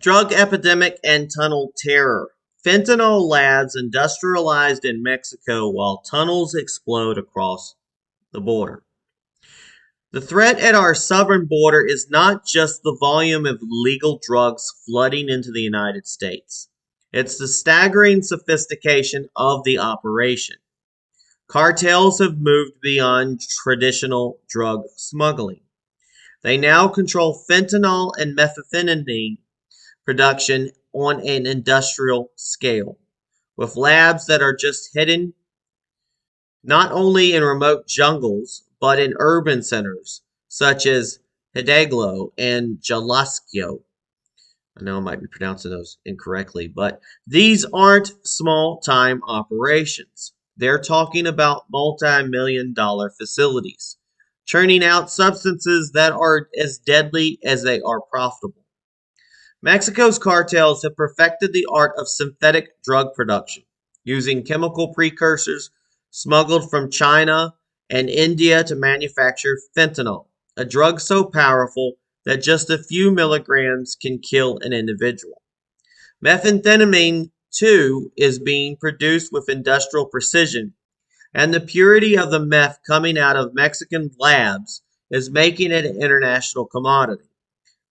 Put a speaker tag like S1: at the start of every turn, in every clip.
S1: Drug epidemic and tunnel terror. Fentanyl labs industrialized in Mexico while tunnels explode across the border. The threat at our southern border is not just the volume of illegal drugs flooding into the United States. It's the staggering sophistication of the operation. Cartels have moved beyond traditional drug smuggling. They now control fentanyl and methamphetamine production on an industrial scale, with labs that are just hidden not only in remote jungles, but in urban centers such as Hidalgo and Jalisco. I know I might be pronouncing those incorrectly, but these aren't small-time operations. They're talking about multi-million-dollar facilities, churning out substances that are as deadly as they are profitable. Mexico's cartels have perfected the art of synthetic drug production, using chemical precursors smuggled from China and India to manufacture fentanyl, a drug so powerful that just a few milligrams can kill an individual. Methamphetamine, too, is being produced with industrial precision, and the purity of the meth coming out of Mexican labs is making it an international commodity,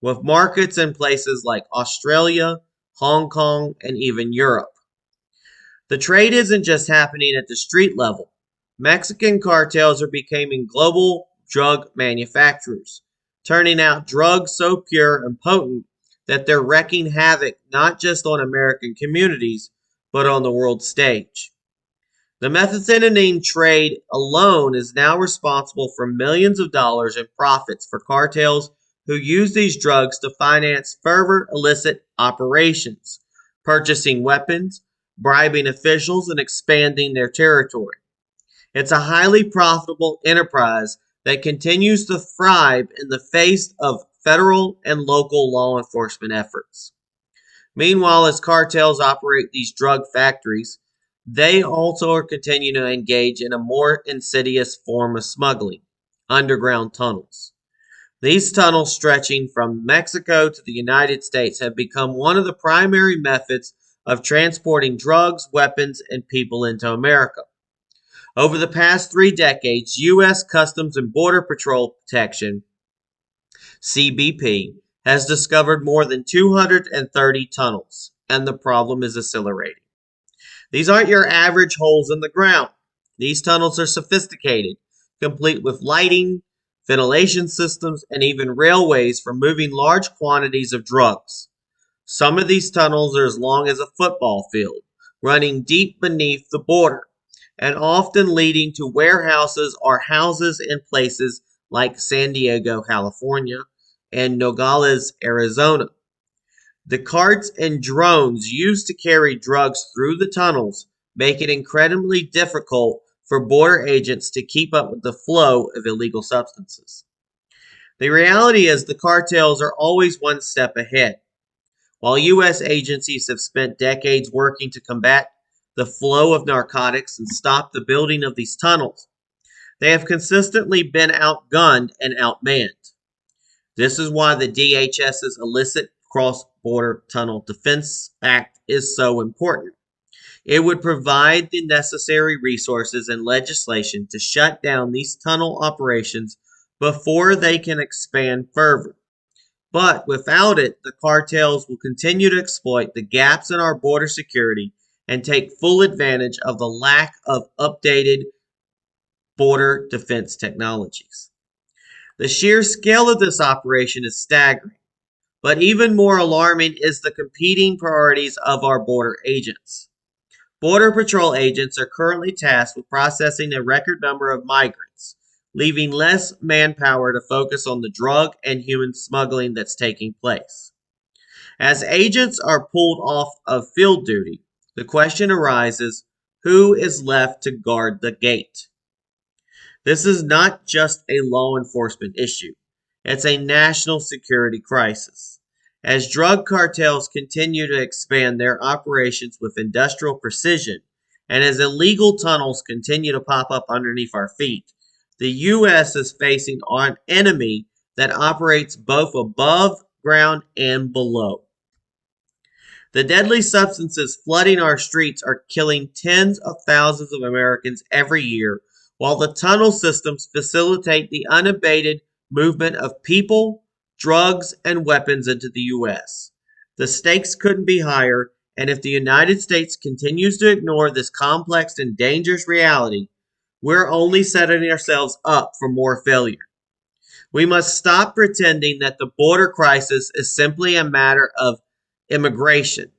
S1: with markets in places like Australia, Hong Kong, and even Europe. The trade isn't just happening at the street level. Mexican cartels are becoming global drug manufacturers, turning out drugs so pure and potent that they're wreaking havoc not just on American communities, but on the world stage. The methamphetamine trade alone is now responsible for millions of dollars in profits for cartels who use these drugs to finance further illicit operations, purchasing weapons, bribing officials, and expanding their territory. It's a highly profitable enterprise that continues to thrive in the face of federal and local law enforcement efforts. Meanwhile, as cartels operate these drug factories, they also are continuing to engage in a more insidious form of smuggling, underground tunnels. These tunnels stretching from Mexico to the United States have become one of the primary methods of transporting drugs, weapons, and people into America. Over the past 3 decades, U.S. Customs and Border Patrol Protection, CBP, has discovered more than 230 tunnels, and the problem is accelerating. These aren't your average holes in the ground. These tunnels are sophisticated, complete with lighting, ventilation systems, and even railways for moving large quantities of drugs. Some of these tunnels are as long as a football field, running deep beneath the border, and often leading to warehouses or houses in places like San Diego, California, and Nogales, Arizona. The carts and drones used to carry drugs through the tunnels make it incredibly difficult for border agents to keep up with the flow of illegal substances. The reality is the cartels are always one step ahead. While U.S. agencies have spent decades working to combat the flow of narcotics and stop the building of these tunnels, they have consistently been outgunned and outmanned. This is why the DHS's Illicit Cross-Border Tunnel Defense Act is so important. It would provide the necessary resources and legislation to shut down these tunnel operations before they can expand further. But without it, the cartels will continue to exploit the gaps in our border security and take full advantage of the lack of updated border defense technologies. The sheer scale of this operation is staggering, but even more alarming is the competing priorities of our border agents. Border Patrol agents are currently tasked with processing a record number of migrants, leaving less manpower to focus on the drug and human smuggling that's taking place. As agents are pulled off of field duty, the question arises, who is left to guard the gate? This is not just a law enforcement issue. It's a national security crisis. As drug cartels continue to expand their operations with industrial precision, and as illegal tunnels continue to pop up underneath our feet, the U.S. is facing an enemy that operates both above ground and below. The deadly substances flooding our streets are killing tens of thousands of Americans every year, while the tunnel systems facilitate the unabated movement of people, drugs, and weapons into the U.S. The stakes couldn't be higher, and if the United States continues to ignore this complex and dangerous reality, we're only setting ourselves up for more failure. We must stop pretending that the border crisis is simply a matter of immigration.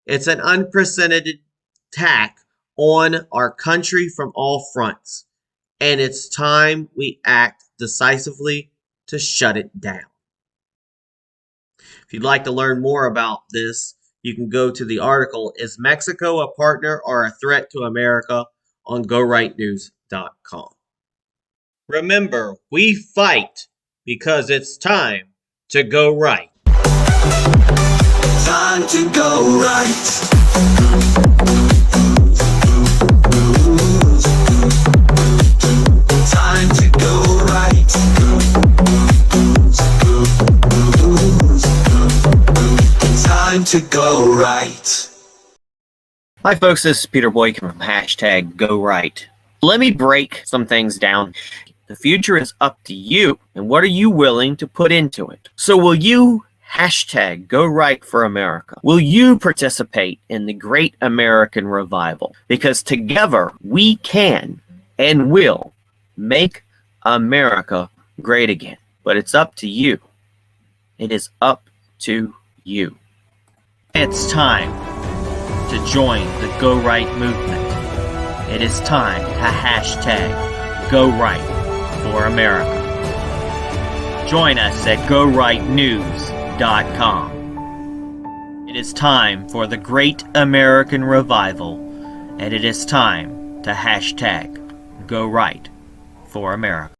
S1: It's an unprecedented attack on our country from all fronts, and it's time we act decisively to shut it down. If you'd like to learn more about this, you can go to the article, Is Mexico a Partner or a Threat to America? On GoRightNews.com. Remember, we fight because it's time to go right.
S2: Time to go right. Time to go right. Time to go right.
S3: Hi folks, this is Peter Boykin from #GoRight. Let me break some things down. The future is up to you, and what are you willing to put into it? So will you #GoRight for America? Will you participate in the great American revival? Because together we can and will make America great again. But it's up to you. It is up to you. It's time to join the Go Right movement. It is time to #GoRight for America. Join us at GoRightNews.com. It is time for the great American revival, and it is time to #GoRight for America.